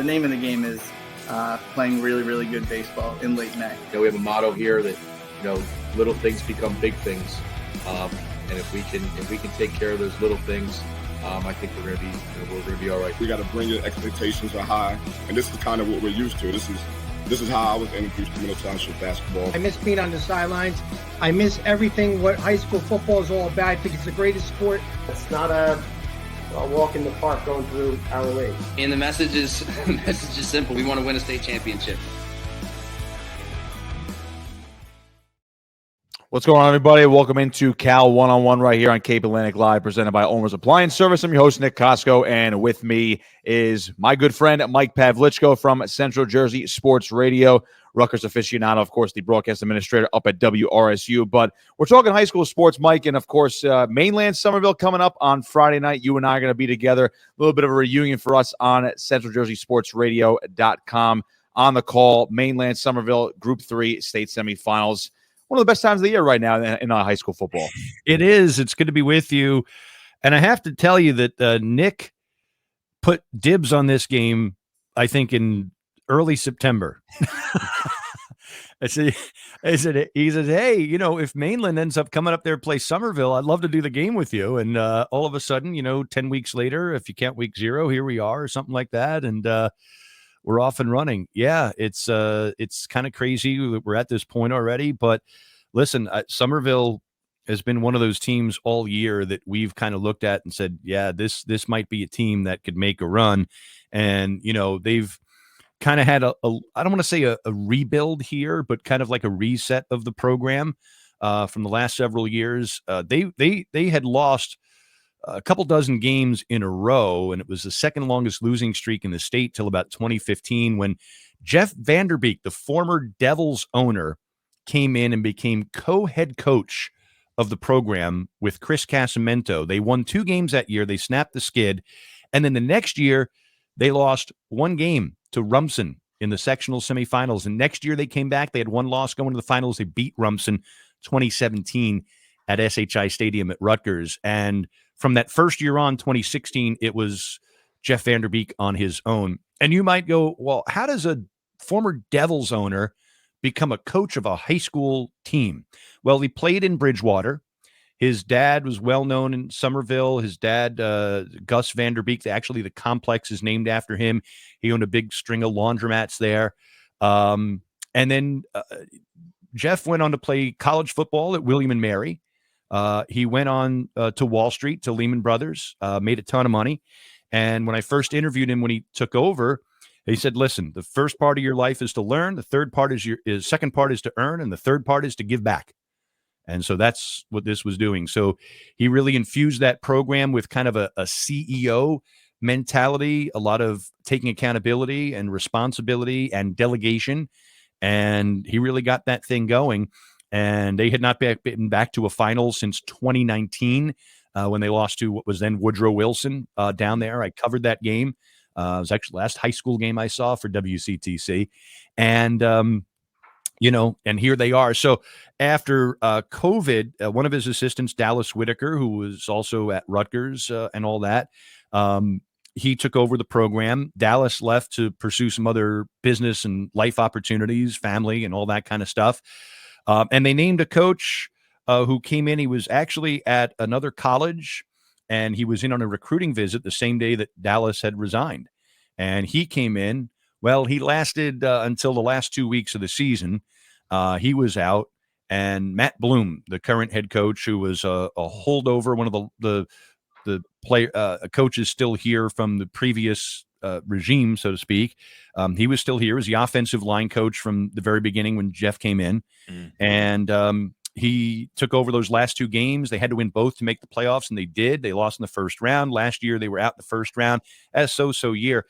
the name of the game is playing really, really good baseball in late May. We have a motto here that, little things become big things. And if we can take care of those little things, I think we're gonna be all right. We got to bring your expectations are high, and this is kind of what we're used to. This is how I was introduced to Middle Township basketball. I miss being on the sidelines. I miss everything what high school football is all about. I think it's the greatest sport. It's not a walk in the park going through our league. And the message is simple. We want to win a state championship. What's going on, everybody? Welcome into Cal One-on-One right here on Cape Atlantic Live, presented by Ulmer's Appliance Service. I'm your host, Nick Kosko, and with me is my good friend, Mike Pavlichko from Central Jersey Sports Radio, Rutgers aficionado, of course, the broadcast administrator up at WRSU. But we're talking high school sports, Mike, and, of course, Mainland-Somerville coming up on Friday night. You and I are going to be together. A little bit of a reunion for us on CentralJerseySportsRadio.com. On the call, Mainland-Somerville Group 3 state semifinals. One of the best times of the year right now in high school football. It is. It's good to be with you. And I have to tell you that Nick put dibs on this game, I think, in early September. He said, hey, if Mainland ends up coming up there to play Somerville, I'd love to do the game with you. And all of a sudden, 10 weeks later, if you count week 0, here we are or something like that. And we're off and running. Yeah, it's kind of crazy that we're at this point already. But listen, Somerville has been one of those teams all year that we've kind of looked at and said, yeah, this might be a team that could make a run. And, they've kind of had I don't want to say a rebuild here, but kind of like a reset of the program from the last several years. They had lost a couple dozen games in a row, and it was the second longest losing streak in the state till about 2015 when Jeff Vanderbeek, the former Devils owner, came in and became co-head coach of the program with Chris Casamento. They won 2 games that year. They snapped the skid. And then the next year, they lost 1 game to Rumson in the sectional semifinals. And next year they came back. They had 1 loss going to the finals. They beat Rumson 2017 at SHI Stadium at Rutgers. And from that first year on, 2016, it was Jeff Vanderbeek on his own. And you might go, well, how does a former Devils owner become a coach of a high school team? Well, he played in Bridgewater. His dad was well known in Somerville. His dad, Gus Vanderbeek, actually the complex is named after him. He owned a big string of laundromats there. And then Jeff went on to play college football at William and Mary. He went on to Wall Street, to Lehman Brothers, made a ton of money. And when I first interviewed him when he took over, he said, listen, the first part of your life is to learn. The third part second part is to earn. And the third part is to give back. And so that's what this was doing. So he really infused that program with kind of a CEO mentality, a lot of taking accountability and responsibility and delegation. And he really got that thing going. And they had not been back to a final since 2019 when they lost to what was then Woodrow Wilson down there. I covered that game. It was actually the last high school game I saw for WCTC. And, and here they are. So after COVID, one of his assistants, Dallas Whitaker, who was also at Rutgers and all that, he took over the program. Dallas left to pursue some other business and life opportunities, family and all that kind of stuff. And they named a coach who came in. He was actually at another college, and he was in on a recruiting visit the same day that Dallas had resigned. And he came in. Well, he lasted until the last 2 weeks of the season. He was out. And Matt Bloom, the current head coach, who was a holdover, one of the coaches still here from the previous regime, so to speak. He was still here as the offensive line coach from the very beginning when Jeff came in. And he took over those last 2 games. They had to win both to make the playoffs, and they did. They lost in the first round. Last year, they were out in the first round. As so year.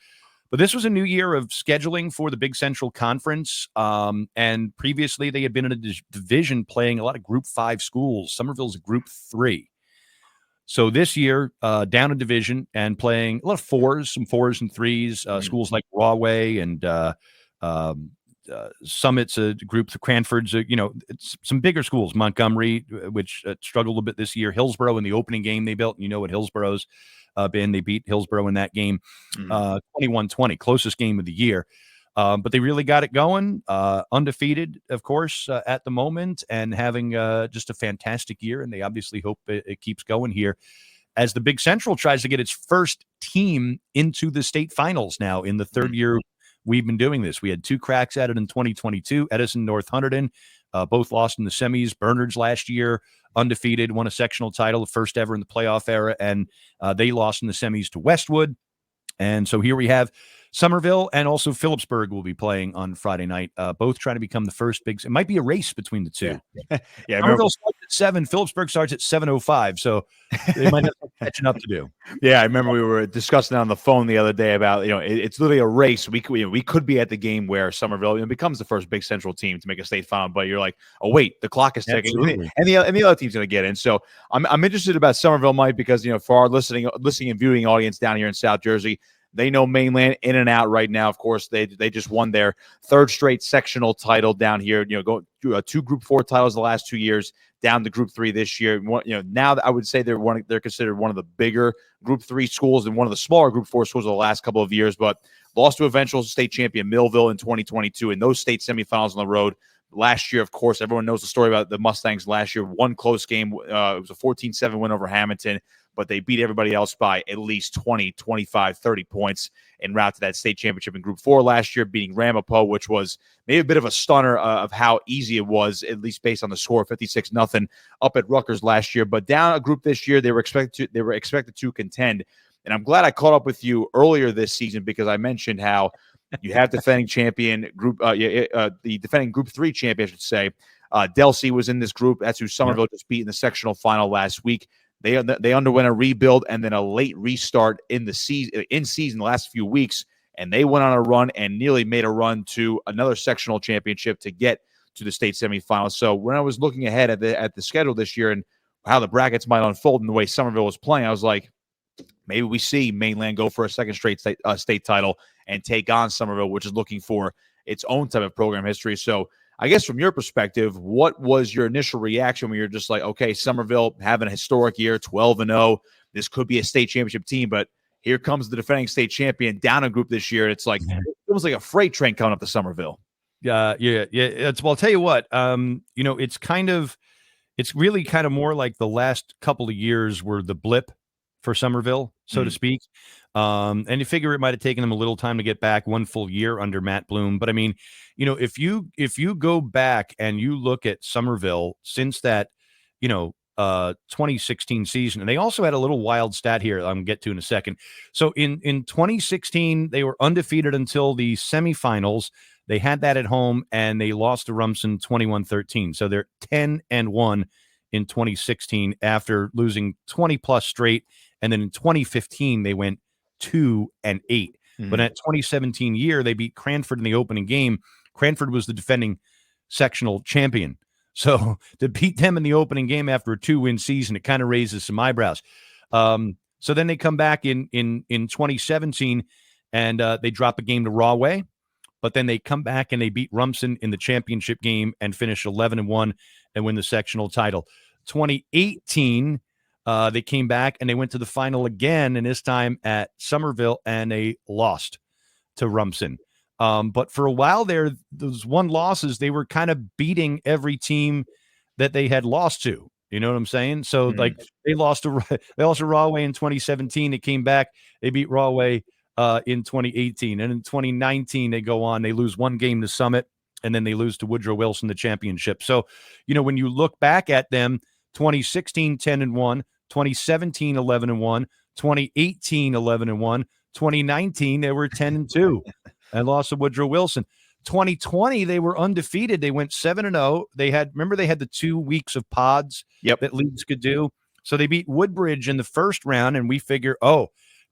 But this was a new year of scheduling for the Big Central Conference. And previously, they had been in a division playing a lot of Group 5 schools. Somerville's Group 3. So this year, down a division and playing a lot of 4s, some 4s and 3s, schools like Rahway and Summit's a group, the Cranford's, it's some bigger schools, Montgomery, which struggled a bit this year, Hillsborough in the opening game they built. You know what Hillsborough's been. They beat Hillsborough in that game, Mhm. 21-20, closest game of the year. But they really got it going, undefeated, of course, at the moment, and having just a fantastic year. And they obviously hope it keeps going here as the Big Central tries to get its first team into the state finals now in the third year we've been doing this. We had 2 cracks at it in 2022, Edison, North Hunterdon, both lost in the semis. Bernard's last year, undefeated, won a sectional title, the first ever in the playoff era, and they lost in the semis to Westwood. And so here we have Somerville and also Phillipsburg will be playing on Friday night, both trying to become the first big. It might be a race between the two. Yeah, Somerville starts at 7, Phillipsburg starts at 7:05, so they might have some catching up to do. Yeah, I remember we were discussing on the phone the other day about, it's literally a race. We could be at the game where Somerville becomes the first Big Central team to make a state final, but you're like, oh wait, the clock is ticking, and the other team's going to get in. So I'm interested about Somerville, Mike, because for our listening and viewing audience down here in South Jersey, they know Mainland in and out right now. Of course, they just won their 3rd straight sectional title down here. Go through 2 Group 4 titles the last 2 years, down to Group 3 this year. Now I would say they're considered one of the bigger Group 3 schools and one of the smaller Group 4 schools of the last couple of years. But lost to eventual state champion Millville in 2022 in those state semifinals on the road. Last year, of course, everyone knows the story about the Mustangs last year. One close game. It was a 14-7 win over Hamilton, but they beat everybody else by at least 20, 25, 30 points en route to that state championship in Group 4 last year, beating Ramapo, which was maybe a bit of a stunner of how easy it was, at least based on the score, 56-0 up at Rutgers last year. But down a group this year, they were expected to contend. And I'm glad I caught up with you earlier this season because I mentioned how you have defending champion group, the defending Group 3 champion, I should say. Delsey was in this group. That's who Somerville just beat in the sectional final last week. They underwent a rebuild and then a late restart in season the last few weeks, and they went on a run and nearly made a run to another sectional championship to get to the state semifinals. So when I was looking ahead at the schedule this year and how the brackets might unfold and the way Somerville was playing, I was like, maybe we see Mainland go for a second straight state title and take on Somerville, which is looking for its own type of program history. So I guess from your perspective, what was your initial reaction when you're just like, okay, Somerville having a historic year, 12-0, this could be a state championship team, but here comes the defending state champion down a group this year. It's like it was like a freight train coming up to Somerville. Yeah. Well, I'll tell you what. It's really kind of more like the last couple of years were the blip for Somerville, so to speak. And you figure it might have taken them a little time to get back, 1 full year under Matt Bloom. But I mean, if you go back and you look at Somerville since that, 2016 season, and they also had a little wild stat here I'm going to get to in a second. So in 2016, they were undefeated until the semifinals. They had that at home and they lost to Rumson 21-13. So they're 10-1 in 2016 after losing 20 plus straight. And then in 2015, they went 2-8. But in that 2017 year, they beat Cranford in the opening game. Cranford was the defending sectional champion. So to beat them in the opening game after a 2-win season, it kind of raises some eyebrows. So then they come back in 2017 and they drop a game to Rahway. But then they come back and they beat Rumson in the championship game and finish 11-1 and win the sectional title. 2018, they came back and they went to the final again, and this time at Somerville, and they lost to Rumson. But for a while there, those 1 losses, they were kind of beating every team that they had lost to. You know what I'm saying? So like they lost to Rahway in 2017. They came back, they beat Rahway in 2018, and in 2019 they go on. They lose 1 game to Summit, and then they lose to Woodrow Wilson the championship. So when you look back at them, 2016 10-1, 2017 11-1, 2018 11-1, 2019 they were 10-2 and lost to Woodrow Wilson. 2020 they were undefeated. They went 7-0. They had the 2 weeks of pods that leagues could do. So they beat Woodbridge in the first round, and we figure,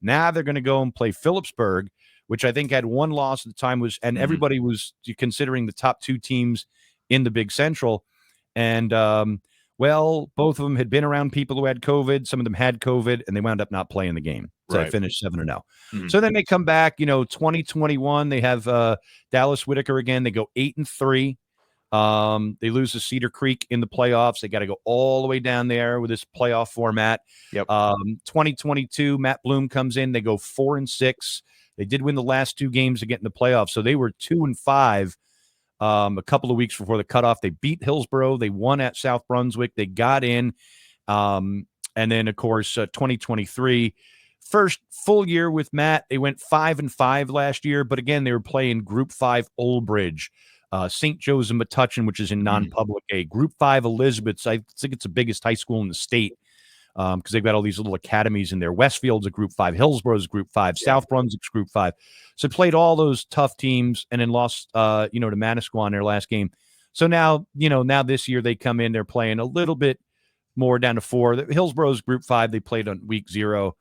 now they're going to go and play Phillipsburg, which I think had 1 loss at the time, and everybody was considering the top 2 teams in the Big Central. And both of them had been around people who had COVID. Some of them had COVID, and they wound up not playing the game. So they finished 7-0. So then they come back, 2021, they have Dallas Whitaker again. They go 8-3. They lose to Cedar Creek in the playoffs. They got to go all the way down there with this playoff format. Yep. 2022, Matt Bloom comes in. They go 4-6. They did win the last 2 games to get in the playoffs. So they were 2-5 a couple of weeks before the cutoff. They beat Hillsborough. They won at South Brunswick. They got in. And then, of course, 2023, first full year with Matt. They went 5-5 last year. But again, they were playing Group 5 Old Bridge. St. Joe's and Metuchen, which is in non-public A. Group 5 Elizabeth's, I think it's the biggest high school in the state because they've got all these little academies in there. Westfield's a Group 5. Hillsborough's Group 5. Yeah. South Brunswick's Group 5. So played all those tough teams and then lost, to Manasquan in their last game. So now this year they come in, they're playing a little bit more down to 4. Hillsborough's Group 5. They played on week 0.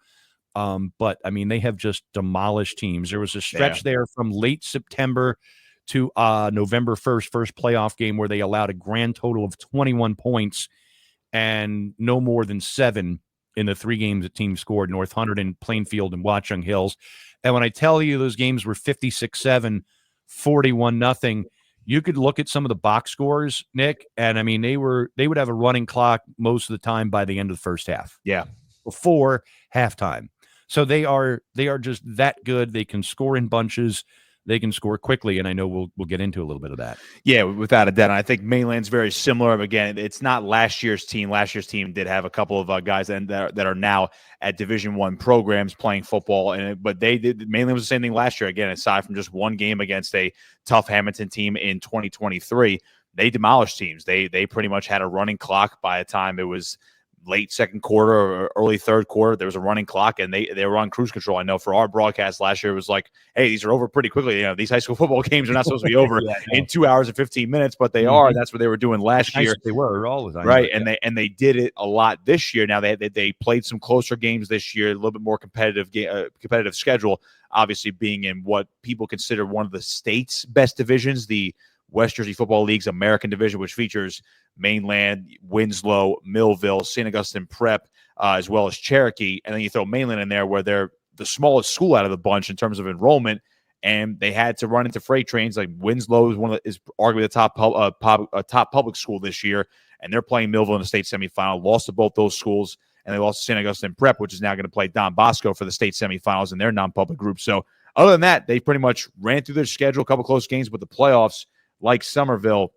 But, I mean, they have just demolished teams. There was a stretch there from late September to November 1st, first playoff game where they allowed a grand total of 21 points and no more than 7 in the 3 games the team scored, North Hunterdon, Plainfield, and Watchung Hills. And when I tell you those games were 56-7, 41-0, you could look at some of the box scores, Nick, and I mean, they would have a running clock most of the time by the end of the first half. Yeah. Before halftime. So they are just that good. They can score in bunches. They can score quickly, and I know we'll get into a little bit of that. Yeah, without a doubt. And I think Mainland's very similar. Again, it's not last year's team. Last year's team did have a couple of guys that are now at Division I programs playing football, but they did. Mainland was the same thing last year. Again, aside from just one game against a tough Hamilton team in 2023, they demolished teams. They pretty much had a running clock by the time it was late second quarter or early third quarter. There was a running clock, and they were on cruise control. I know for our broadcast last year, it was like, hey, these are over pretty quickly. These high school football games are not supposed to be over in 2 hours and 15 minutes, but they are. That's what they were doing last year. They were all the time, right? And they did it a lot this year. Now they played some closer games this year, a little bit more competitive schedule. Obviously, being in what people consider one of the state's best divisions, the West Jersey Football League's American Division, which features Mainland, Winslow, Millville, St. Augustine Prep, as well as Cherokee. And then you throw Mainland in there where they're the smallest school out of the bunch in terms of enrollment. And they had to run into freight trains. Like Winslow is arguably the top public school this year. And they're playing Millville in the state semifinal, lost to both those schools. And they lost to St. Augustine Prep, which is now going to play Don Bosco for the state semifinals in their non-public group. So other than that, they pretty much ran through their schedule, a couple close games, but the playoffs, like Somerville,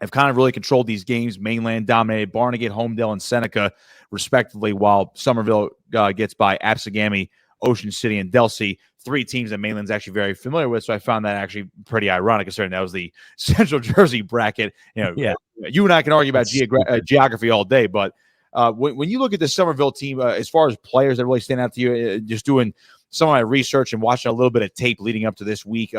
have kind of really controlled these games. Mainland dominated Barnegat, Homedale, and Seneca, respectively, while Somerville gets by Absegami, Ocean City, and Delsea, 3 teams that Mainland's actually very familiar with. So I found that actually pretty ironic, considering that was the Central Jersey bracket. You and I can argue about geography all day, but when you look at the Somerville team, as far as players that really stand out to you, just doing some of my research and watching a little bit of tape leading up to this week,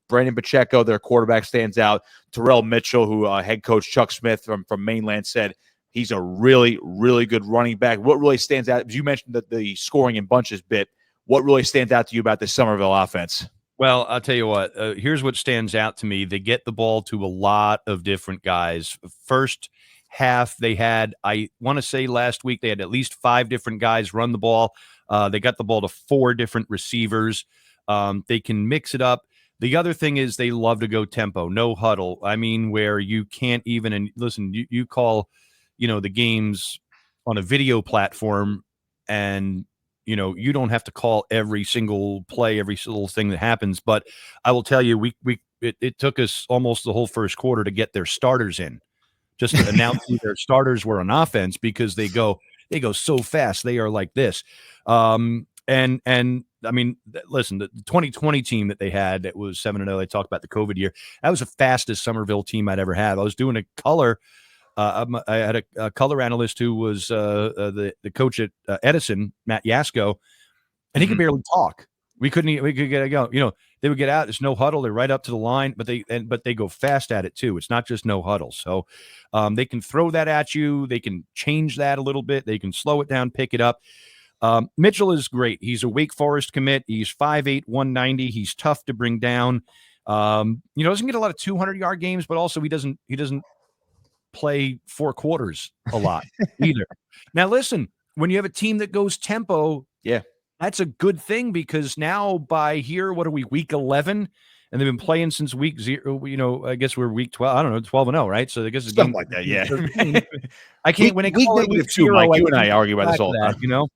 Brandon Pacheco, their quarterback, stands out. Terrell Mitchell, who head coach Chuck Smith from Mainland said he's a really, really good running back. What really stands out, as you mentioned that the scoring in bunches bit, what really stands out to you about the Somerville offense? Well, I'll tell you what, here's what stands out to me. They get the ball to a lot of different guys. First half, they had, I want to say last week, they had at least 5 different guys run the ball. They got the ball to 4 different receivers. They can mix it up. The other thing is they love to go tempo, no huddle. I mean, where you can't even, and listen, you call, the games on a video platform, and, you don't have to call every single play, every single thing that happens. But I will tell you, it took us almost the whole first quarter to get their starters in, just to announce who their starters were on offense, because they go so fast. They are like this. And I mean, listen, the 2020 team that they had that was 7-0, they talked about the COVID year. That was the fastest Somerville team I'd ever had. I was doing a color. I had a color analyst who was the coach at Edison, Matt Yasko, and he could barely talk. We could get it going. They would get out. There's no huddle. They're right up to the line, but they go fast at it too. It's not just no huddle. So they can throw that at you. They can change that a little bit. They can slow it down, pick it up. Mitchell is great. He's a Wake Forest commit. He's 5'8", 190. He's tough to bring down. Doesn't get a lot of 200-yard games, but also he doesn't play 4 quarters a lot either. Now, listen, when you have a team that goes tempo, that's a good thing, because now by here, what are we, week 11? and they've been playing since week 0. You know, I guess we're week 12. I don't know, 12-0, right? So I guess it's Something like that. Yeah. I can't when they week call it negative week 2, 0, Mike. You and I can't argue about track this all the that, time. you know.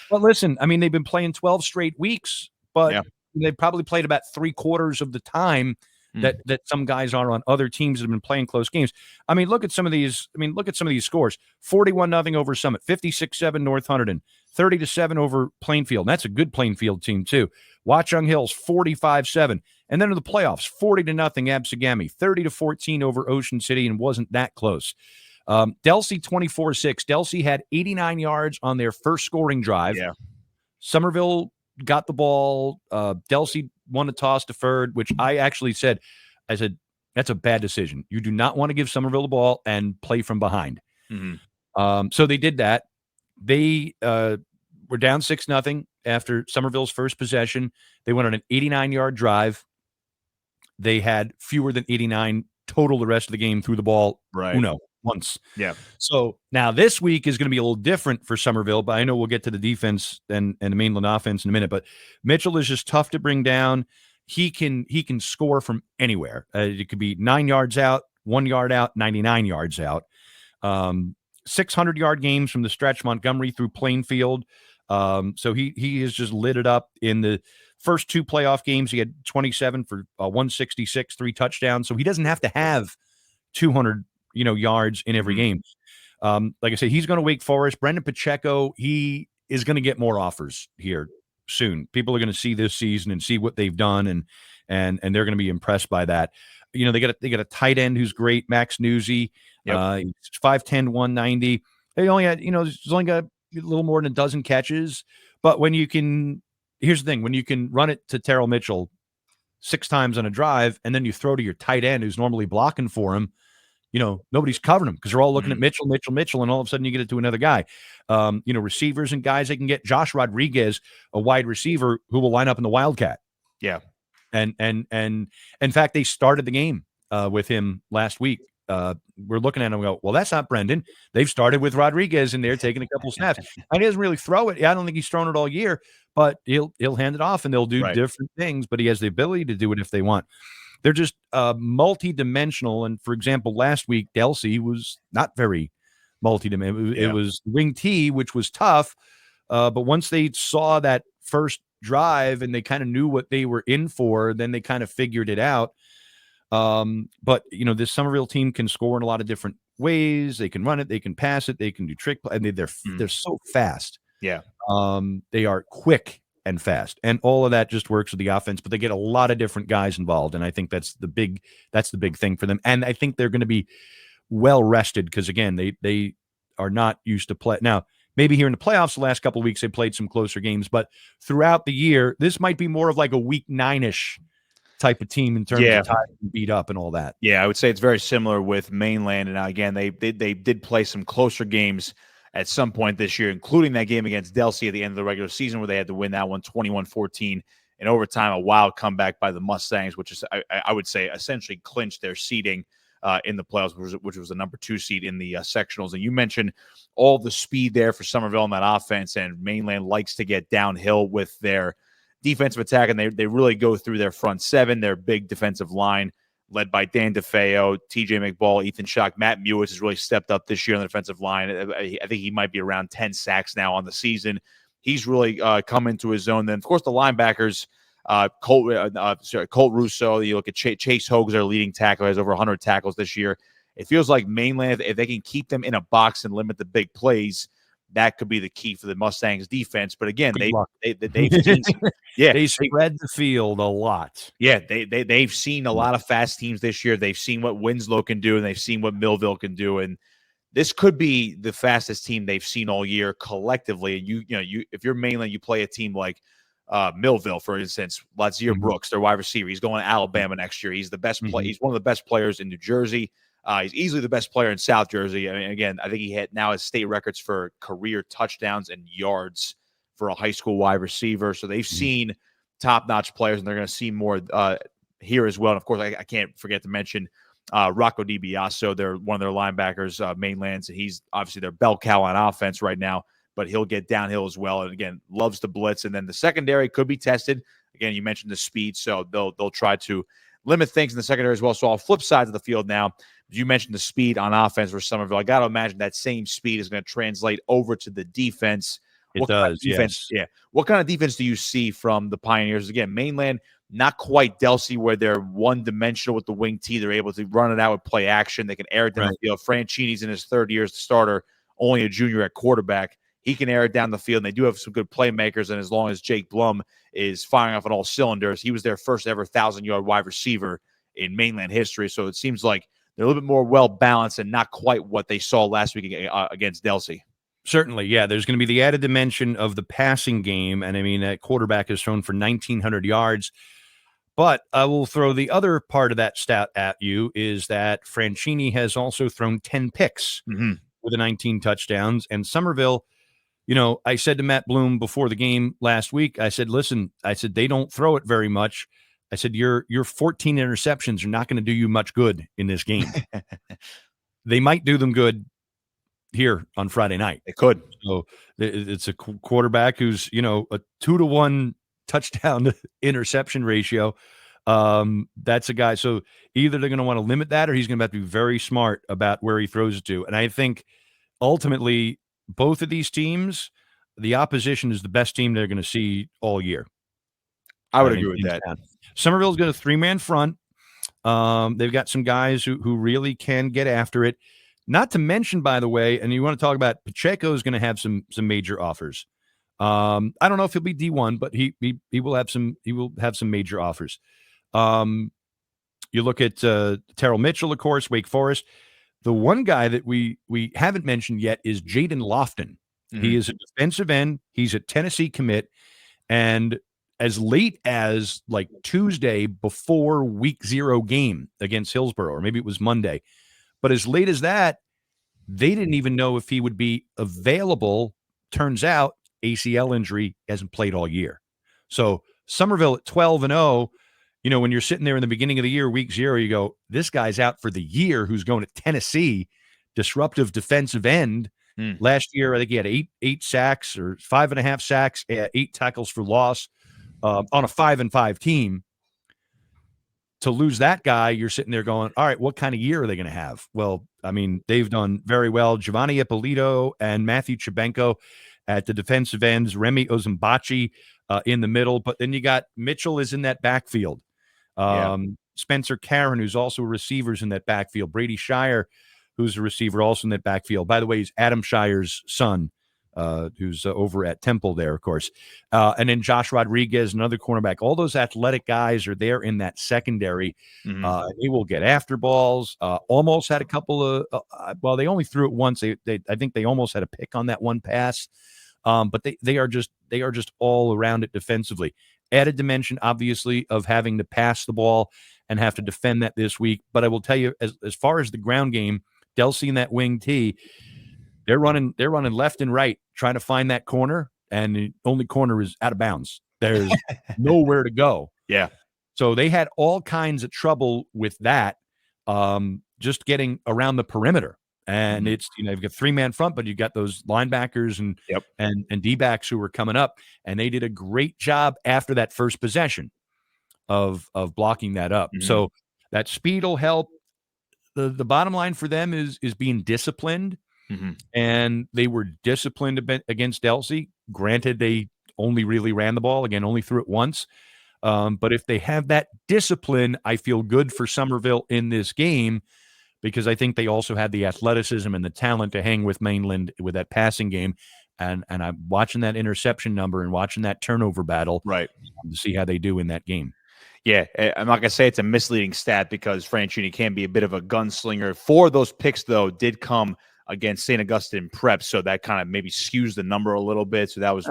But listen, I mean, they've been playing 12 straight weeks, but Yeah. they've probably played about 3/4 of the time that some guys are on other teams that have been playing close games. I mean, look at some of these. I mean, look at some of these scores: 41-0 over Summit, 56-7 North Hunterdon, 30-7 over Plainfield. And that's a good Plainfield team too. Watchung Hills, 45-7, and then in the playoffs, 40-0 Absegami, 30-14 over Ocean City, and wasn't that close. Delsey 24-6. Delsey had 89 yards on their first scoring drive. Yeah. Somerville got the ball. Delsey won a toss deferred, which I actually said, that's a bad decision. You do not want to give Somerville the ball and play from behind. So they did that. They were down 6-0 after Somerville's first possession. They went on an 89-yard drive. They had fewer than 89 total the rest of the game, threw the ball once. Yeah. So now this week is going to be a little different for Somerville, but I know we'll get to the defense and the Mainland offense in a minute. But Mitchell is just tough to bring down. He can score from anywhere. It could be 9 yards out, 1 yard out, 99 yards out. 600-yard games from the stretch, Montgomery through Plainfield. So he has just lit it up in the first 2 playoff games. He had 27 for 166, 3 touchdowns. So he doesn't have to have 200 yards in every game. Like I said, he's going to Wake Forest. Brendan Pacheco, he is going to get more offers here soon. People are going to see this season and see what they've done, and they're going to be impressed by that. They got a tight end who's great, Max Newsy. He's 5'10", 190. They only had, he's only got a little more than a dozen catches. But here's the thing, when you can run it to Terrell Mitchell 6 times on a drive, and then you throw to your tight end who's normally blocking for him, nobody's covering him because they're all looking at Mitchell, and all of a sudden you get it to another guy. Receivers and guys they can get. Josh Rodriguez, a wide receiver who will line up in the Wildcat. Yeah. And in fact, they started the game with him last week. We're looking at him and go, well, that's not Brendan. They've started with Rodriguez in there taking a couple snaps. And he doesn't really throw it. I don't think he's thrown it all year, but he'll hand it off and they'll do different things, but he has the ability to do it if they want. They're just multi-dimensional. And for example, last week, Delsey was not very multi-dimensional. It was wing T, which was tough. But once they saw that first drive and they kind of knew what they were in for, then they kind of figured it out. But this Somerville team can score in a lot of different ways. They can run it, they can pass it, they can do trick play. I mean, they're so fast. Yeah. They are quick and fast, and all of that just works with the offense, but they get a lot of different guys involved. And I think that's the big thing for them. And I think they're going to be well rested because again, they are not used to play. Now, maybe here in the playoffs, the last couple of weeks, they played some closer games, but throughout the year, this might be more of like a week 9-ish type of team in terms of time and beat up and all that. Yeah, I would say it's very similar with Mainland. And again, they did play some closer games at some point this year, including that game against Delsey at the end of the regular season where they had to win that one 21-14 in overtime, a wild comeback by the Mustangs, which is, I would say, essentially clinched their seeding in the playoffs, which was the number 2 seed in the sectionals. And you mentioned all the speed there for Somerville in that offense, and Mainland likes to get downhill with their defensive attack, and they really go through their front 7, their big defensive line, led by Dan DeFeo, TJ McBall, Ethan Schock. Matt Mewis has really stepped up this year on the defensive line. I think he might be around 10 sacks now on the season. He's really come into his own. Then, of course, the linebackers, Colt Russo. You look at Chase Hogue, their leading tackler, has over 100 tackles this year. It feels like Mainland, if they can keep them in a box and limit the big plays, that could be the key for the Mustangs defense. But again, they've seen they spread the field a lot. Yeah, they've seen a lot of fast teams this year. They've seen what Winslow can do, and they've seen what Millville can do. And this could be the fastest team they've seen all year collectively. And you if you're Mainland, you play a team like Millville, for instance, Lazier Brooks, their wide receiver. He's going to Alabama next year. He's the best play. He's one of the best players in New Jersey. He's easily the best player in South Jersey. I mean, again, I think he now has state records for career touchdowns and yards for a high school wide receiver. So they've seen top-notch players, and they're going to see more here as well. And, of course, I can't forget to mention Rocco DiBiaso. They're one of their linebackers, Mainlands, and he's obviously their bell cow on offense right now, but he'll get downhill as well. And, again, loves to blitz. And then the secondary could be tested. Again, you mentioned the speed, so they'll try to limit things in the secondary as well. So on flip sides of the field now, you mentioned the speed on offense for Somerville. I got to imagine that same speed is going to translate over to the defense. It does, defense, yes. yeah. What kind of defense do you see from the Pioneers? Again, Mainland, not quite Delsey, where they're one-dimensional with the wing T. They're able to run it out with play action. They can air it down the field. Franchini's in his third year as the starter, only a junior at quarterback. He can air it down the field, and they do have some good playmakers. And as long as Jake Blum is firing off on all cylinders, he was their first ever 1,000-yard wide receiver in Mainland history. So it seems like they're a little bit more well-balanced and not quite what they saw last week against Delsey. Certainly, yeah. There's going to be the added dimension of the passing game. And I mean, that quarterback has thrown for 1,900 yards. But I will throw the other part of that stat at you is that Franchini has also thrown 10 picks with the 19 touchdowns. And Somerville, I said to Matt Bloom before the game last week, I said, listen, they don't throw it very much. I said, your 14 interceptions are not going to do you much good in this game. They might do them good here on Friday night. It could. So it's a quarterback who's, a 2-to-1 touchdown to interception ratio. That's a guy. So either they're going to want to limit that or he's going to have to be very smart about where he throws it to. And I think ultimately both of these teams, the opposition is the best team they're going to see all year. I would agree with that. Somerville's got a 3-man front. They've got some guys who really can get after it. Not to mention, by the way, and you want to talk about Pacheco is going to have some major offers. I don't know if he'll be D1, but he will have some major offers. You look at Terrell Mitchell, of course, Wake Forest. The one guy that we haven't mentioned yet is Jaden Lofton. He is a defensive end. He's a Tennessee commit, and as late as like Tuesday before week 0 game against Hillsborough, or maybe it was Monday. But as late as that, they didn't even know if he would be available. Turns out ACL injury, hasn't played all year. So Somerville at 12-0, when you're sitting there in the beginning of the year, week 0, you go, this guy's out for the year who's going to Tennessee, disruptive defensive end. Last year, I think he had eight sacks or 5.5 sacks, 8 tackles for loss on a 5-5 team. To lose that guy, you're sitting there going, all right, what kind of year are they going to have? Well, I mean, they've done very well. Giovanni Ippolito and Matthew Chabenko at the defensive ends, Remy Ozumbachi in the middle. But then you got Mitchell is in that backfield. Spencer Karen, who's also a receiver, is in that backfield. Brady Shire, who's a receiver, also in that backfield. By the way, he's Adam Shire's son, who's over at Temple there, of course. And then Josh Rodriguez, another cornerback. All those athletic guys are there in that secondary. They will get after balls. Almost had a couple of they only threw it once. I think they almost had a pick on that one pass. But they are just all around it defensively. Added dimension, obviously, of having to pass the ball and have to defend that this week. But I will tell you, as far as the ground game, Delsey and that wing T, they're running left and right, trying to find that corner, and the only corner is out of bounds. There's nowhere to go. Yeah. So they had all kinds of trouble with that, just getting around the perimeter. And it's, you've got 3-man front, but you've got those linebackers and D-backs who were coming up, and they did a great job after that first possession of blocking that up. So that speed will help. The bottom line for them is being disciplined. And they were disciplined a bit against Delsey. Granted, they only really ran the ball, again, only threw it once. But if they have that discipline, I feel good for Somerville in this game, because I think they also had the athleticism and the talent to hang with Mainland with that passing game. And I'm watching that interception number and watching that turnover battle to see how they do in that game. Yeah, I'm not going to say it's a misleading stat because Franchini can be a bit of a gunslinger. 4 of those picks, though, did come against St. Augustine Prep, so that kind of maybe skews the number a little bit. So that was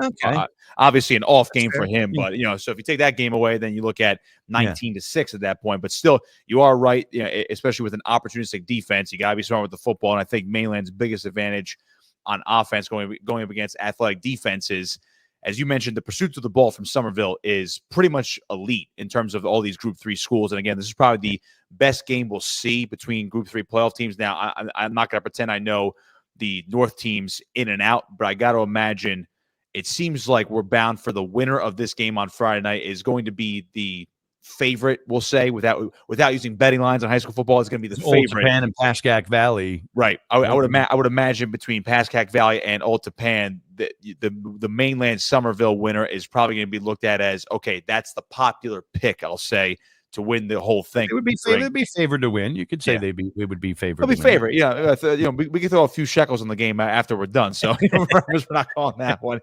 obviously an off game for him. But, so if you take that game away, then you look at 19-6 at that point. But still, you are right, especially with an opportunistic defense. You got to be smart with the football. And I think Mainland's biggest advantage on offense going up against athletic defenses, as you mentioned, the pursuit of the ball from Somerville is pretty much elite in terms of all these Group 3 schools. And again, this is probably the best game we'll see between Group 3 playoff teams. Now, I'm not going to pretend I know the North teams in and out, but I got to imagine it seems like we're bound for the winner of this game on Friday night is going to be the favorite, we'll say, without using betting lines on high school football, is going to be the Old favorite. Tappan and Pascack Valley. Right. I would imagine between Pascack Valley and Old Tappan, the Mainland-Somerville winner is probably going to be looked at as, okay, that's the popular pick, I'll say, to win the whole thing. It would be favored to win. You could say they would be favored. They'll be favored. Yeah, we can throw a few shekels in the game after we're done. So we're not calling that one.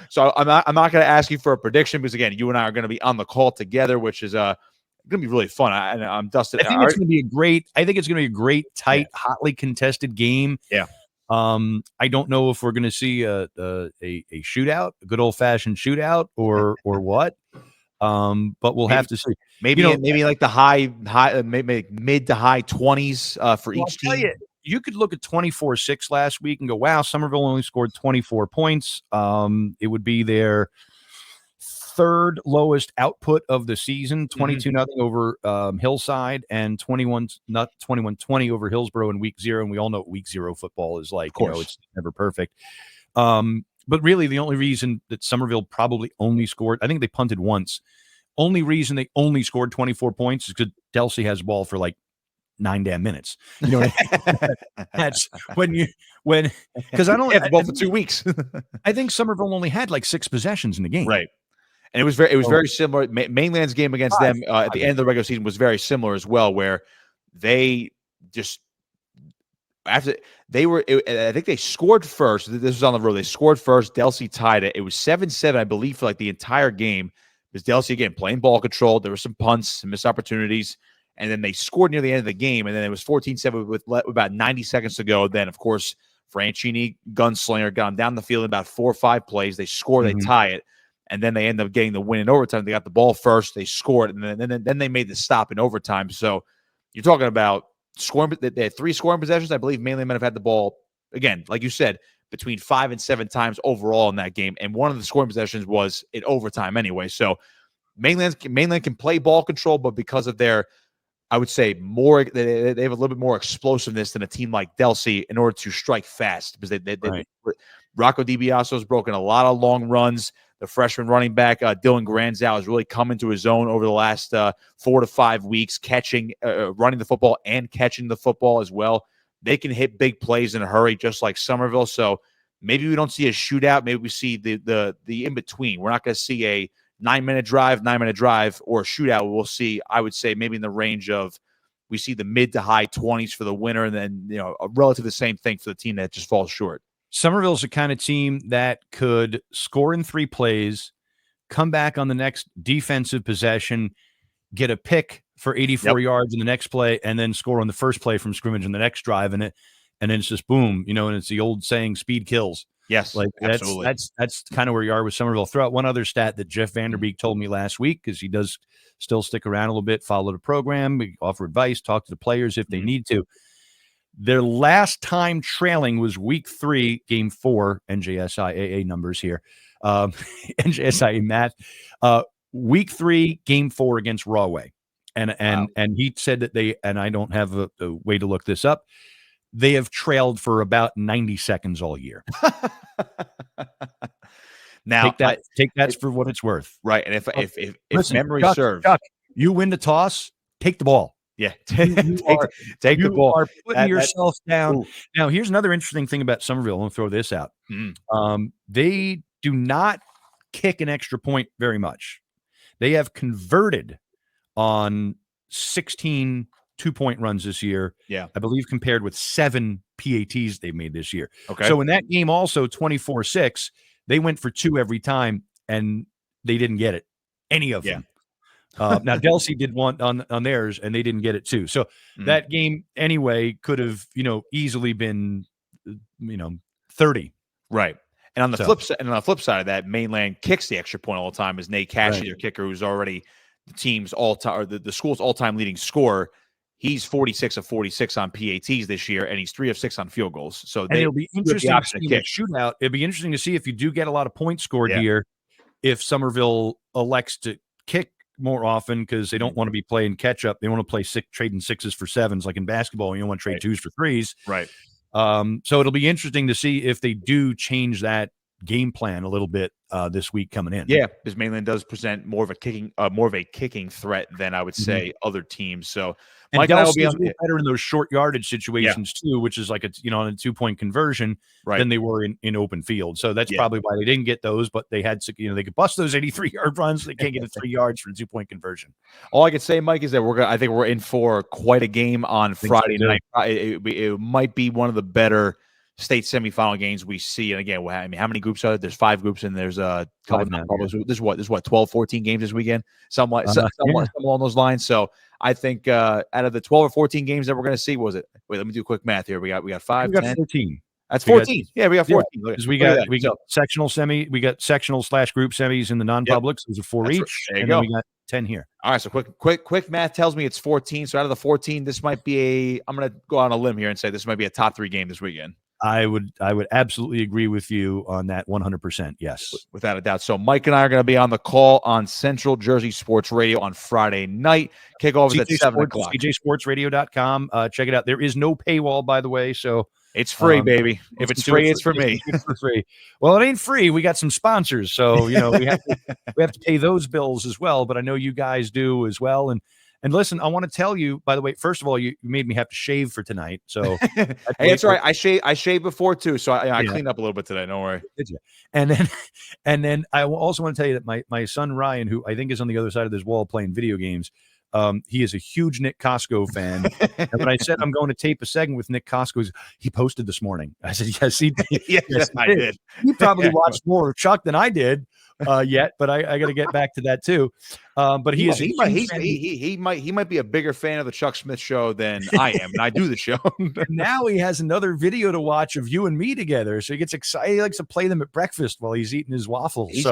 So I'm not going to ask you for a prediction because again, you and I are going to be on the call together, which is going to be really fun. I'm Dustin. I think it's going to be a great, tight, hotly contested game. Yeah. I don't know if we're going to see a shootout, a good old fashioned shootout, or what. But we'll have to see. Maybe like the high, maybe mid to high 20s for each team. You could look at 24-6 last week and go, wow, Somerville only scored 24 points. It would be their third lowest output of the season, 22-0 over Hillside and 21-20 over Hillsborough in week 0. And we all know what week 0 football is like. It's never perfect. But really, the only reason that Somerville probably only scored, I think they punted once. Only reason they only scored 24 points is because Delsey has the ball for like 9 damn minutes. You know, that's because I don't have the ball for 2 weeks. I think Somerville only had like 6 possessions in the game. Right. And it was very similar. Mainland's game against them at the end of the regular season was very similar as well, where they just I think they scored first. This was on the road. They scored first. Delsey tied it. It was 7-7, I believe, for like the entire game. It was Delsey again playing ball control. There were some punts, some missed opportunities, and then they scored near the end of the game. And then it was 14-7 with about 90 seconds to go. Then, of course, Franchini, gunslinger, got them down the field in about 4 or 5 plays. They score, they tie it, and then they end up getting the win in overtime. They got the ball first, they scored, and then they made the stop in overtime. So you're talking about scoring. They had 3 scoring possessions. I believe Mainland might have had the ball, again, like you said, between 5 and 7 times overall in that game. And one of the scoring possessions was in overtime anyway. So Mainland can play ball control, but because of their, I would say, they have a little bit more explosiveness than a team like Delsey in order to strike fast. Because Rocco DiBiaso has broken a lot of long runs. The freshman running back, Dylan Granzow, has really come into his own over the last 4 to 5 weeks, running the football and catching the football as well. They can hit big plays in a hurry, just like Somerville. So maybe we don't see a shootout. Maybe we see the in-between. We're not going to see a 9-minute drive, or a shootout. We'll see, I would say, maybe in the range of we see the mid to high 20s for the winner, and then a relatively the same thing for the team that just falls short. Somerville's the kind of team that could score in 3 plays, come back on the next defensive possession, get a pick for 84 yards in the next play, and then score on the first play from scrimmage in the next drive, and then it's just boom, and it's the old saying, speed kills. Yes, like absolutely. That's kind of where you are with Somerville. Throw out one other stat that Jeff Vanderbeek told me last week, because he does still stick around a little bit, follow the program, offer advice, talk to the players if they need to. Their last time trailing was week 3, game 4, NJSIAA numbers here. NJSIA math. Week 3, game 4 against Rahway. And he said that they, and I don't have a way to look this up, they have trailed for about 90 seconds all year. Now take that for what it's worth. Right. And if listen, memory serves, Chuck, you win the toss, take the ball. Yeah. take the ball. You are putting yourself down. Ooh. Now, here's another interesting thing about Somerville. I'll throw this out. They do not kick an extra point very much. They have converted on 16 2-point runs this year. Yeah. I believe compared with 7 PATs they've made this year. Okay. So in that game also 24-6, they went for 2 every time and they didn't get it. Any of them. Now Delsey did one on theirs and they didn't get it too. So that game anyway could have, easily been, 30. Right. And on the flip side of that, Mainland kicks the extra point all the time as Nate Cashy, their kicker, who's already the team's all-time, or the school's all-time leading scorer. He's 46 of 46 on PATs this year, and he's 3 of 6 on field goals. So it'll be interesting to see the shootout. It'll be interesting to see if you do get a lot of points scored here, if Somerville elects to kick more often because they don't want to be playing catch up. They want to play trading 6s for 7s like in basketball. You don't want to trade 2s for 3s. Right. So it'll be interesting to see if they do change that game plan a little bit this week coming in. Yeah, because Mainland does present more of a kicking threat than I would say other teams. So And Mike and I will Delsey be is on a little better in those short yardage situations too, which is like a on a 2-point conversion than they were in open field. So that's probably why they didn't get those, but they had they could bust those 83-yard runs. They can't get the 3 yards for a 2-point conversion. All I can say, Mike, is that I think we're in for quite a game on Friday night. It might be one of the better state semifinal games we see. And again, I mean, how many groups are there? There's 5 groups, and there's a couple of non-publics. There's what 12, 14 games this weekend, somewhat along those lines. So I think out of the 12 or 14 games that we're going to see, let me do quick math here. We got 5, 10. 14. That's 14. We got 14. Because we got sectional / group semis in the non-publics. Those are 4 each. There you go. Then we got 10 here. All right, so quick math tells me it's 14. So out of the 14, this might be I'm going to go on a limb here and say this might be a top 3 game this weekend. I would absolutely agree with you on that 100%. Yes. Without a doubt. So Mike and I are going to be on the call on Central Jersey Sports Radio on Friday night. Kickoff is at 7 o'clock. CJSportsRadio.com. Check it out. There is no paywall, by the way. So it's free, baby. If it's free, it's for me. It's for free. Well, it ain't free. We got some sponsors. So, we have to pay those bills as well. But I know you guys do as well. And listen, I want to tell you, by the way, first of all, you made me have to shave for tonight. So hey, that's all right. I shaved before too, so I cleaned up a little bit today. Don't worry. Did you? And then I also want to tell you that my son Ryan, who I think is on the other side of this wall playing video games, he is a huge Nick Kosko fan. And when I said I'm going to tape a segment with Nick Kosko, he posted this morning. I said, yes, he did. yes, I did. He probably watched more of Chuck than I did. Yet, but I got to get back to that too. But he might be a bigger fan of the Chuck Smith show than I am, and I do the show. Now he has another video to watch of you and me together, so he gets excited. He likes to play them at breakfast while he's eating his waffles. He's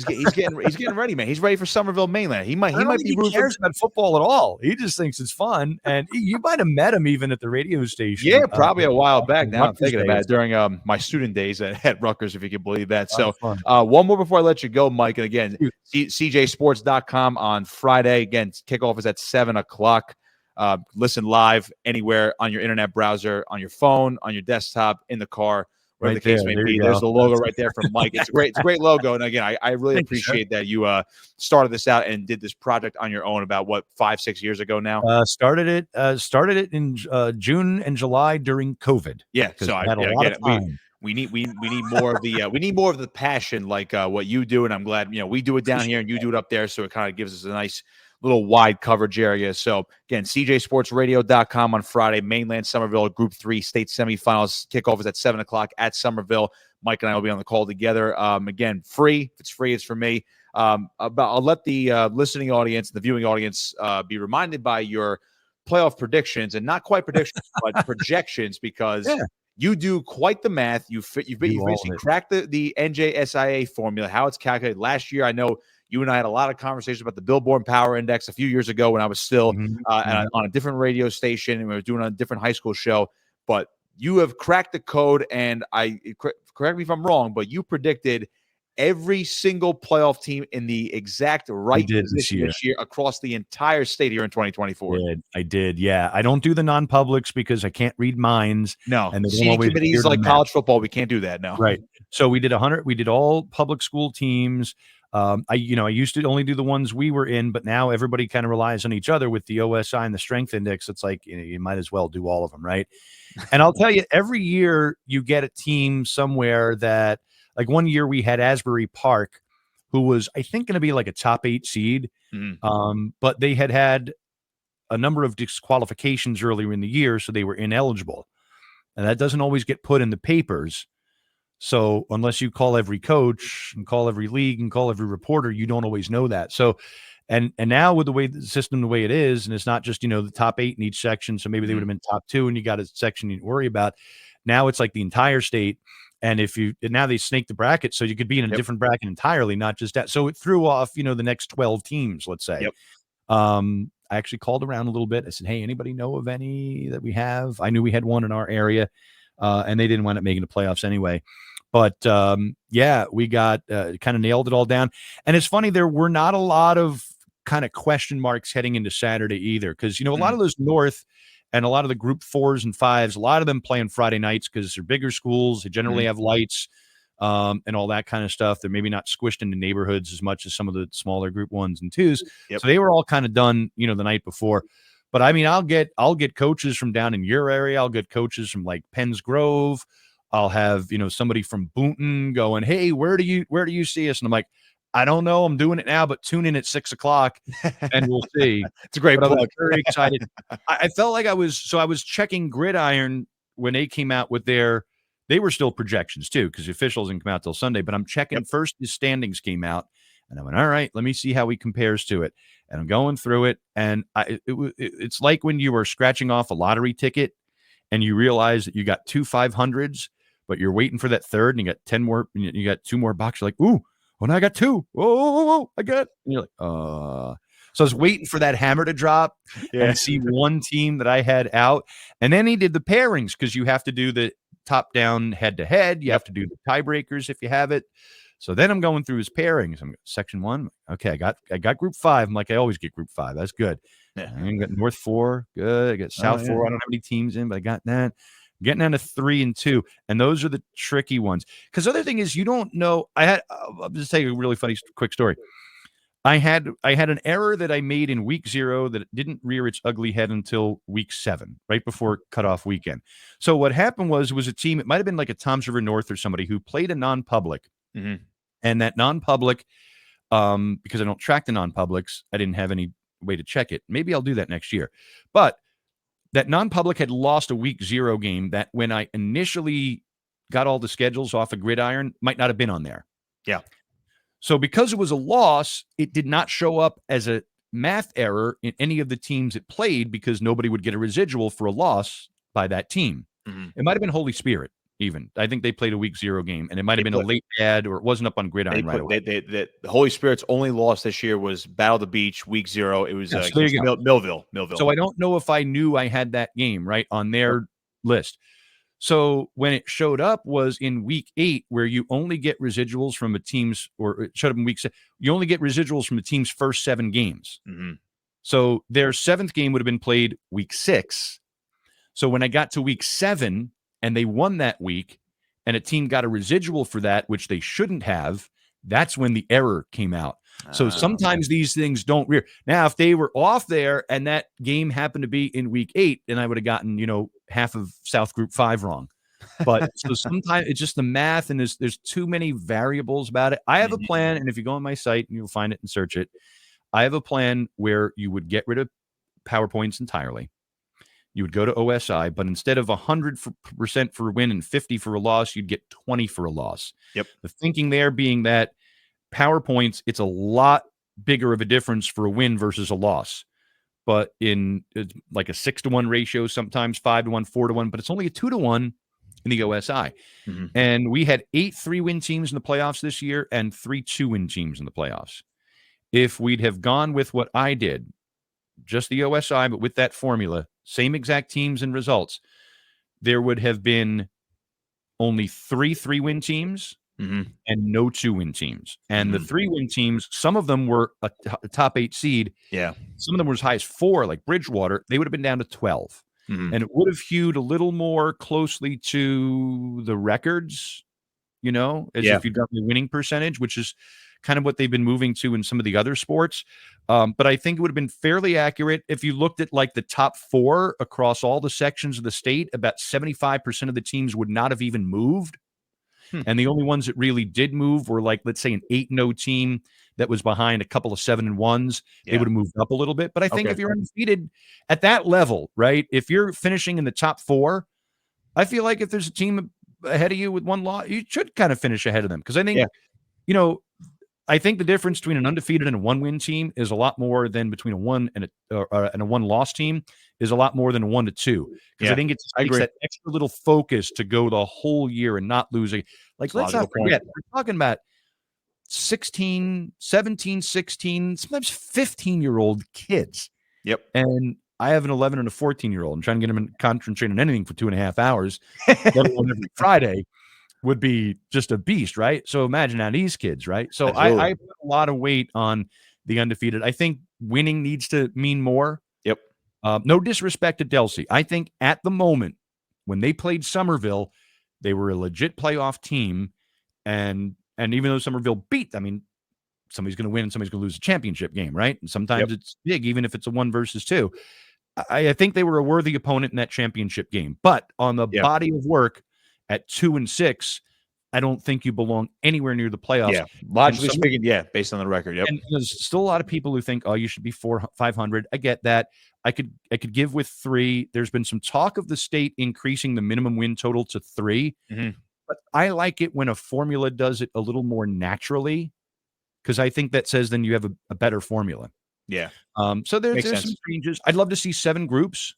getting ready, man. He's ready for Somerville Mainland. He might be. He cares about football at all. He just thinks it's fun, and you might have met him even at the radio station. Yeah, probably a while back. Now I'm thinking about it during my student days at Rutgers, if you can believe that. So one more before I let you go, Mike. And again, CJSports.com on Friday. Again, kickoff is at 7 o'clock. Listen live anywhere on your internet browser, on your phone, on your desktop, in the car, wherever the case may be. There's the logo right there from Mike. It's a great logo. And again, I really appreciate that you started this out and did this project on your own about 5-6 years ago now. Started it in June and July during COVID. Yeah, so I get it. We need more of the passion like what you do, and I'm glad we do it down here and you do it up there, so it kind of gives us a nice little wide coverage area. So again, CJSportsRadio.com on Friday, Mainland-Somerville Group 3 state semifinals. Kickoff is at 7 o'clock at Somerville. Mike and I will be on the call together. Again, free. If it's free, it's for me. I'll let the listening audience, the viewing audience, be reminded by your playoff predictions, and not quite predictions, but projections, because you do quite the math. You've basically cracked the NJSIA formula, how it's calculated. Last year, I know you and I had a lot of conversations about the Billboard Power Index a few years ago when I was still on a different radio station and we were doing a different high school show. But you have cracked the code, and correct me if I'm wrong, but you predicted every single playoff team in the exact right position this year across the entire state here in 2024. I did. Yeah. I don't do the non-publics because I can't read minds. No. And seating committees like college football, we can't do that now. Right. So we did all public school teams. I used to only do the ones we were in, but now everybody kind of relies on each other with the OSI and the strength index. It's like, you might as well do all of them. Right. And I'll tell you, every year you get a team somewhere that, like one year we had Asbury Park, who was, I think, going to be like a top 8 seed. But they had a number of disqualifications earlier in the year, so they were ineligible. And that doesn't always get put in the papers. So unless you call every coach and call every league and call every reporter, you don't always know that. So, and now with the system, the way it is, and it's not just, the top 8 in each section. So maybe they would have been top 2 and you got a section you didn't worry about. Now it's like the entire state. And now they snake the bracket, so you could be in a different bracket entirely, not just that. So it threw off, the next 12 teams, let's say. I actually called around a little bit. I said, hey, anybody know of any that we have? I knew we had one in our area, and they didn't wind up making the playoffs anyway. But we got kind of nailed it all down. And it's funny, there were not a lot of kind of question marks heading into Saturday either, because, a lot of those North and a lot of the group 4s and 5s, a lot of them playing Friday nights because they're bigger schools. They generally have lights. and all that kind of stuff. They're maybe not squished into neighborhoods as much as some of the smaller group 1s and 2s. Yep. So they were all kind of done, the night before. But I mean, I'll get coaches from down in your area. I'll get coaches from like Penns Grove. I'll have, somebody from Boonton going, "Hey, where do you see us?" And I'm like, "I don't know. I'm doing it now, but tune in at 6:00 and we'll see." It's a great But plug. I'm very excited. I felt like I was checking Gridiron when they came out with they were still projections too, because the officials didn't come out till Sunday, but I'm checking first his standings came out, and I went, all right, let me see how he compares to it. And I'm going through it, and it's like when you were scratching off a lottery ticket and you realize that you got 2 500s, but you're waiting for that third, and you got 10 more, you got 2 more boxes. You're like, ooh, well, now I got 2. Whoa, I got it. And you're like, So I was waiting for that hammer to drop and see one team that I had out. And then he did the pairings, because you have to do the top-down head-to-head. You have to do the tiebreakers if you have it. So then I'm going through his pairings. I'm section 1. Okay, I got group 5. I'm like, I always get group 5. That's good. Yeah. I got North 4. Good. I got South 4. I don't have any teams in, but I got that. Getting down to 3 and 2. And those are the tricky ones. Because the other thing is, you don't know. I'll just tell you a really funny, quick story. I had an error that I made in week 0 that didn't rear its ugly head until week 7, right before cutoff weekend. So what happened was a team, it might have been like a Toms River North or somebody, who played a non-public. Mm-hmm. And that non-public, because I don't track the non-publics, I didn't have any way to check it. Maybe I'll do that next year. But that non-public had lost a week 0 game that, when I initially got all the schedules off of Gridiron, might not have been on there. Yeah. So because it was a loss, it did not show up as a math error in any of the teams it played, because nobody would get a residual for a loss by that team. Mm-hmm. It might have been Holy Spirit even. I think they played a week 0 game, and it might have been a late ad, or it wasn't up on Gridiron right away. The Holy Spirit's only loss this year was Battle of the Beach, week 0. It was Millville. So I don't know if I knew I had that game right on their list. So when it showed up was in week 8, where you only get residuals from a team's, or it showed up in week 7. You only get residuals from the team's first 7 games. Mm-hmm. So their 7th game would have been played week 6. So when I got to week 7 and they won that week, and a team got a residual for that, which they shouldn't have, that's when the error came out. So sometimes these things don't rear. Now, if they were off there and that game happened to be in week 8, then I would have gotten, half of South Group 5 wrong. But so sometimes it's just the math, and there's too many variables about it. I have a plan, and if you go on my site, and you'll find it and search it, I have a plan where you would get rid of PowerPoints entirely. You would go to OSI, but instead of 100% for a win and 50 for a loss, you'd get 20 for a loss. Yep. The thinking there being that PowerPoints, it's a lot bigger of a difference for a win versus a loss. But it's like a 6-to-1 ratio, sometimes 5-to-1, 4-to-1, but it's only a 2-to-1 in the OSI. Mm-hmm. And we had 8 3-win teams in the playoffs this year and 3 2-win teams in the playoffs. If we'd have gone with what I did, just the OSI, but with that formula, same exact teams and results, there would have been only 3 3-win teams and no 2-win teams. And the 3-win teams, some of them were a top 8 seed. Yeah. Some of them were as high as 4, like Bridgewater. They would have been down to 12. Mm-hmm. And it would have hewed a little more closely to the records, as if you'd got the winning percentage, which is kind of what they've been moving to in some of the other sports. But I think it would have been fairly accurate if you looked at like the top 4 across all the sections of the state. About 75% of the teams would not have even moved. And the only ones that really did move were, like, let's say an 8-0 team that was behind a couple of 7-1s. Yeah. They would have moved up a little bit. But I think if you're undefeated at that level, right, if you're finishing in the top 4, I feel like if there's a team ahead of you with 1 loss, you should kind of finish ahead of them. Because I think, I think the difference between an undefeated and a 1-win team is a lot more than between a 1 and a 1-loss team is a lot more than a 1 to 2. Because I think it takes that extra little focus to go the whole year and not losing. Like, let's not forget, we're talking about 16, 17, 16, sometimes 15-year-old kids. Yep. And I have an 11 and a 14-year-old. I'm trying to get them to concentrate on anything for 2.5 hours, let alone every Friday, would be just a beast, right? So imagine now these kids, right? So I put a lot of weight on the undefeated. I think winning needs to mean more. Yep. No disrespect to Delsey. I think at the moment when they played Somerville, they were a legit playoff team, even though Somerville beat, I mean, somebody's going to win and somebody's going to lose a championship game, right? And sometimes it's big, even if it's a 1 versus 2. I think they were a worthy opponent in that championship game. But on the body of work at 2-6, I don't think you belong anywhere near the playoffs. Yeah, logically speaking, based on the record. Yep. And there's still a lot of people who think, oh, you should be 500. I get that. I could give with 3. There's been some talk of the state increasing the minimum win total to 3. But I like it when a formula does it a little more naturally, because I think that says then you have a better formula. Yeah. So there's some changes. I'd love to see 7 groups.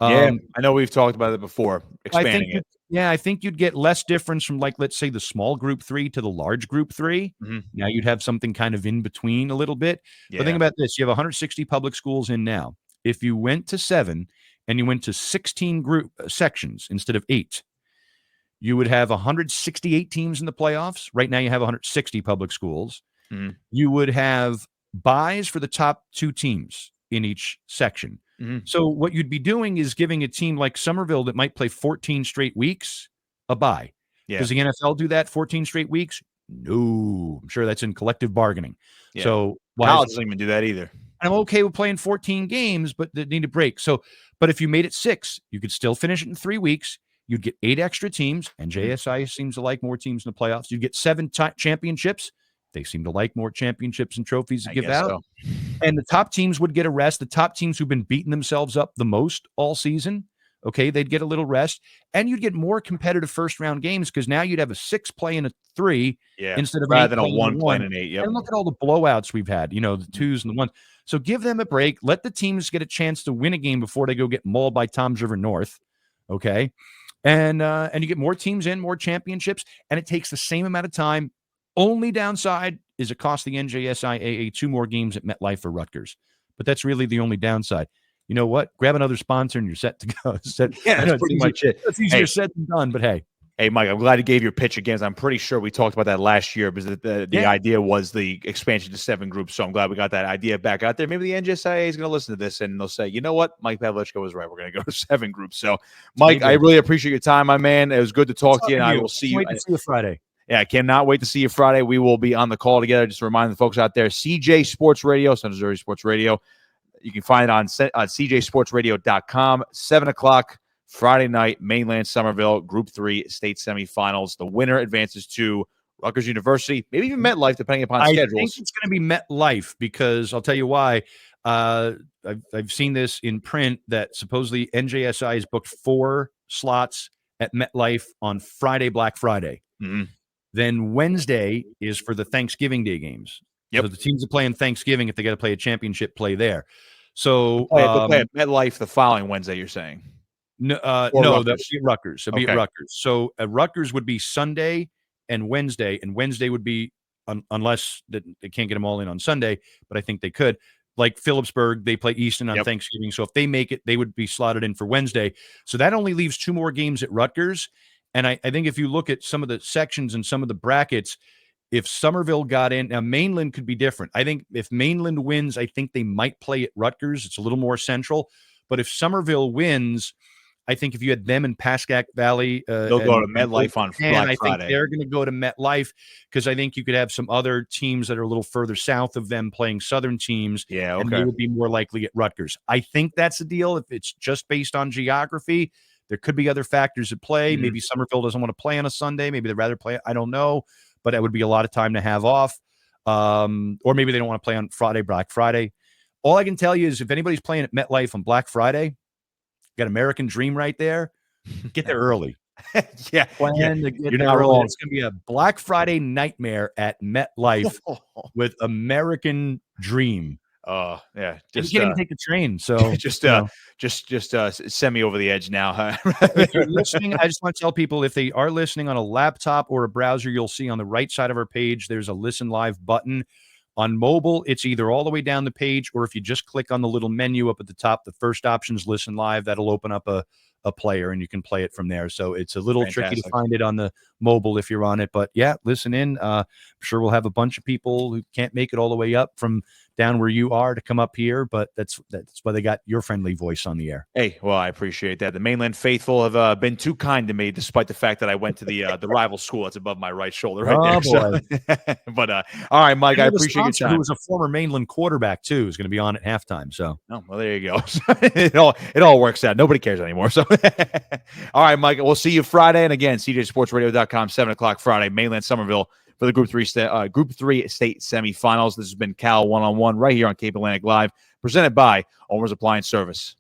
I know we've talked about it before, expanding it. I think you'd get less difference from, like, let's say the small group 3 to the large group 3. Now you'd have something kind of in between a little bit. But think about this. You have 160 public schools in now. If you went to 7 and you went to 16 group sections instead of 8, you would have 168 teams in the playoffs. Right now you have 160 public schools. You would have buys for the top 2 teams in each section. So what you'd be doing is giving a team like Somerville that might play 14 straight weeks a bye. Does the NFL do that 14 straight weeks? No. I'm sure that's in collective bargaining. So college doesn't even do that either. I'm okay with playing 14 games, but they need a break. So, but if you made it 6, you could still finish it in 3 weeks. You'd get 8 extra teams, and JSI seems to like more teams in the playoffs. You'd get 7 championships. They seem to like more championships and trophies to give out. So. And the top teams would get a rest. The top teams who've been beating themselves up the most all season, okay, they'd get a little rest. And you'd get more competitive first-round games, because now you'd have a 6 playing a 3 instead of rather than a 1 playing an 8. And look at all the blowouts we've had, the 2s and the 1s. So give them a break. Let the teams get a chance to win a game before they go get mauled by Toms River North, okay? And you get more teams in, more championships, and it takes the same amount of time. Only downside is it costs the NJSIAA 2 more games at MetLife or Rutgers. But that's really the only downside. You know what? Grab another sponsor and you're set to go. That's pretty much it. That's easier said than done, but hey. Hey, Mike, I'm glad you gave your pitch again. I'm pretty sure we talked about that last year, because the idea was the expansion to 7 groups. So I'm glad we got that idea back out there. Maybe the NJSIAA is going to listen to this and they'll say, you know what? Mike Pavlichko was right. We're going to go to 7 groups. So, Mike, I really appreciate your time, my man. It was good to talk to you, and I will see you. Wait to see you Friday. Yeah, I cannot wait to see you Friday. We will be on the call together. Just to remind the folks out there, CJ Sports Radio, Central Jersey Sports Radio. You can find it on cjsportsradio.com. 7 o'clock Friday night, Mainland-Somerville, Group 3 state semifinals. The winner advances to Rutgers University, maybe even MetLife, depending upon schedules. I think it's going to be MetLife, because I'll tell you why. I've seen this in print that supposedly NJSI has booked 4 slots at MetLife on Friday, Black Friday. Then Wednesday is for the Thanksgiving Day games. So the teams that play on Thanksgiving, if they got to play a championship, play there. So they'll play at MetLife the following Wednesday, you're saying? No, that would be at Rutgers. It'll be at Rutgers. So Rutgers would be Sunday and Wednesday would be, unless they can't get them all in on Sunday, but I think they could. Like Phillipsburg, they play Easton on Thanksgiving. So if they make it, they would be slotted in for Wednesday. So that only leaves 2 more games at Rutgers. And I think if you look at some of the sections and some of the brackets, if Somerville got in, now Mainland could be different. I think if Mainland wins, I think they might play at Rutgers. It's a little more central. But if Somerville wins, I think if you had them in Pascack Valley, they'll go to MetLife on Black I Friday. think they're going to go to MetLife, because I think you could have some other teams that are a little further south of them playing Southern teams. And they would be more likely at Rutgers. I think that's the deal. If it's just based on geography, there could be other factors at play. Maybe Somerville doesn't want to play on a Sunday. Maybe they'd rather play. I don't know. But that would be a lot of time to have off. Or maybe they don't want to play on Friday, Black Friday. All I can tell you is if anybody's playing at MetLife on Black Friday, got American Dream right there, get there early. Plan to get there early. It's going to be a Black Friday nightmare at MetLife with American Dream. Yeah, just you can't even take the train. So just send me over the edge now. Huh? If you're listening, I just want to tell people, if they are listening on a laptop or a browser, you'll see on the right side of our page there's a Listen Live button. On mobile, it's either all the way down the page, or if you just click on the little menu up at the top, the first option is Listen Live. That'll open up a a player, and you can play it from there. So it's a little tricky to Fantastic. find it on the mobile if you're on it. But yeah, listen in. I'm sure we'll have a bunch of people who can't make it all the way up from down where you are to come up here, but that's why they got your friendly voice on the air. Hey, well, I appreciate that. The Mainland faithful have been too kind to me, despite the fact that I went to the rival school that's above my right shoulder right there. Boy. So, but all right, Mike, I appreciate your time. Who was a former Mainland quarterback too, is going to be on at halftime. So, oh, well, there you go. it all works out. Nobody cares anymore. So, all right, Mike, we'll see you Friday, and again, CJSportsRadio.com, 7:00 Friday, Mainland-Somerville, for the Group 3 state semifinals. This has been Cal 1-on-1 right here on Cape Atlantic Live, presented by Ulmer's Appliance Service.